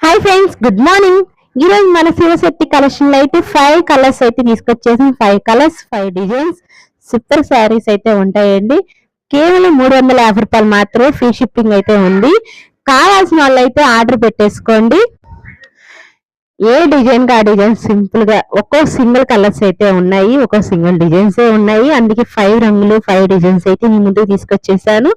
Hi friends, good morning. ఈ రోజు మన శివశక్తి కలెక్షన్ లో అయితే 5 కలర్స్ అయితే తీసుకొచ్చేసాం. 5 కలర్స్, 5 డిజైన్స్, సూపర్ శారీస్ అయితే ఉంటాయండి. కేవలం రూ. 350 మాత్రమే. ఫ్రీ షిప్పింగ్ అయితే ఉంది. కావాల్సిన వాళ్ళు అయితే ఆర్డర్ పెట్టేసుకోండి. ఏ డిజైన్ కి ఆ డిజైన్ సింపుల్ గా ఒక్కో సింగిల్ కలర్స్ అయితే ఉన్నాయి, ఒక్కో సింగిల్ డిజైన్స్ ఉన్నాయి. అందుకే 5 రంగులు 5 డిజైన్స్ అయితే మీ ముందుకు తీసుకొచ్చేసాను.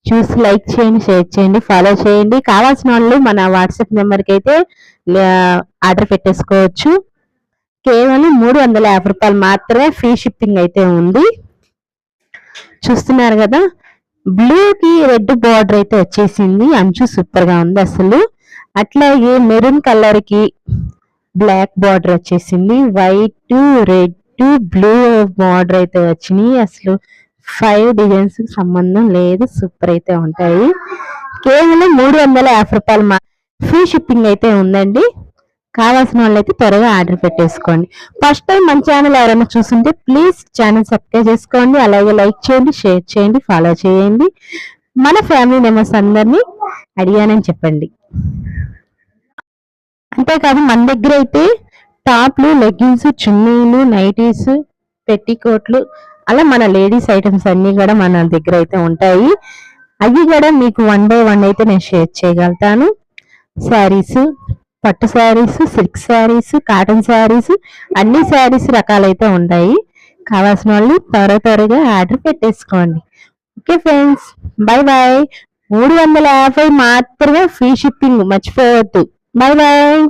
చూసి లైక్ చేయండి, షేర్ చేయండి, ఫాలో చేయండి. కావాల్సిన వాళ్ళు మన వాట్సాప్ నెంబర్కి అయితే ఆర్డర్ పెట్టేసుకోవచ్చు. కేవలం రూ. 350 మాత్రమే. ఫ్రీ షిప్పింగ్ అయితే ఉంది. చూస్తున్నారు కదా, బ్లూ కి రెడ్ బార్డర్ అయితే వచ్చేసింది. అంచు సూపర్ గా ఉంది అసలు. అట్లాగే మెరూన్ కలర్ కి బ్లాక్ బార్డర్ వచ్చేసింది. వైట్, రెడ్, బ్లూ బార్డర్ అయితే వచ్చినాయి. అసలు 5 డిజైన్స్ సంబంధం లేదు, సూపర్ అయితే ఉంటాయి. కేవలం రూ. 350 ఫ్రీ షిప్పింగ్ అయితే ఉందండి. కావాల్సిన వాళ్ళు అయితే త్వరగా ఆర్డర్ పెట్టేసుకోండి. ఫస్ట్ టైం మన ఛానల్ ఎవరైనా చూస్తుంటే ప్లీజ్ ఛానల్ సబ్స్క్రైబ్ చేసుకోండి. అలాగే లైక్ చేయండి, షేర్ చేయండి, ఫాలో చేయండి. మన ఫ్యామిలీ మెంబర్స్ అందరినీ అడిగానని చెప్పండి. అంతేకాదు మన దగ్గర అయితే టాప్లు, లెగ్గిన్స్, చున్నీలు, నైటీస్, పెట్టికోట్లు, అలా మన లేడీస్ ఐటమ్స్ అన్ని కూడా మన దగ్గర అయితే ఉంటాయి. అవి కూడా మీకు 1 బై 1 అయితే నేను షేర్ చేయగలుగుతాను. శారీస్, పట్టు శారీస్, సిల్క్ శారీస్, కాటన్ శారీస్, అన్ని శారీస్ రకాలైతే ఉంటాయి. కావాల్సిన వాళ్ళు త్వరగా ఆర్డర్ పెట్టేసుకోండి. Okay friends, by bye. 350 మాత్రమే. ఫ్రీ షిప్పింగ్ మర్చిపోవద్దు. Bye bye.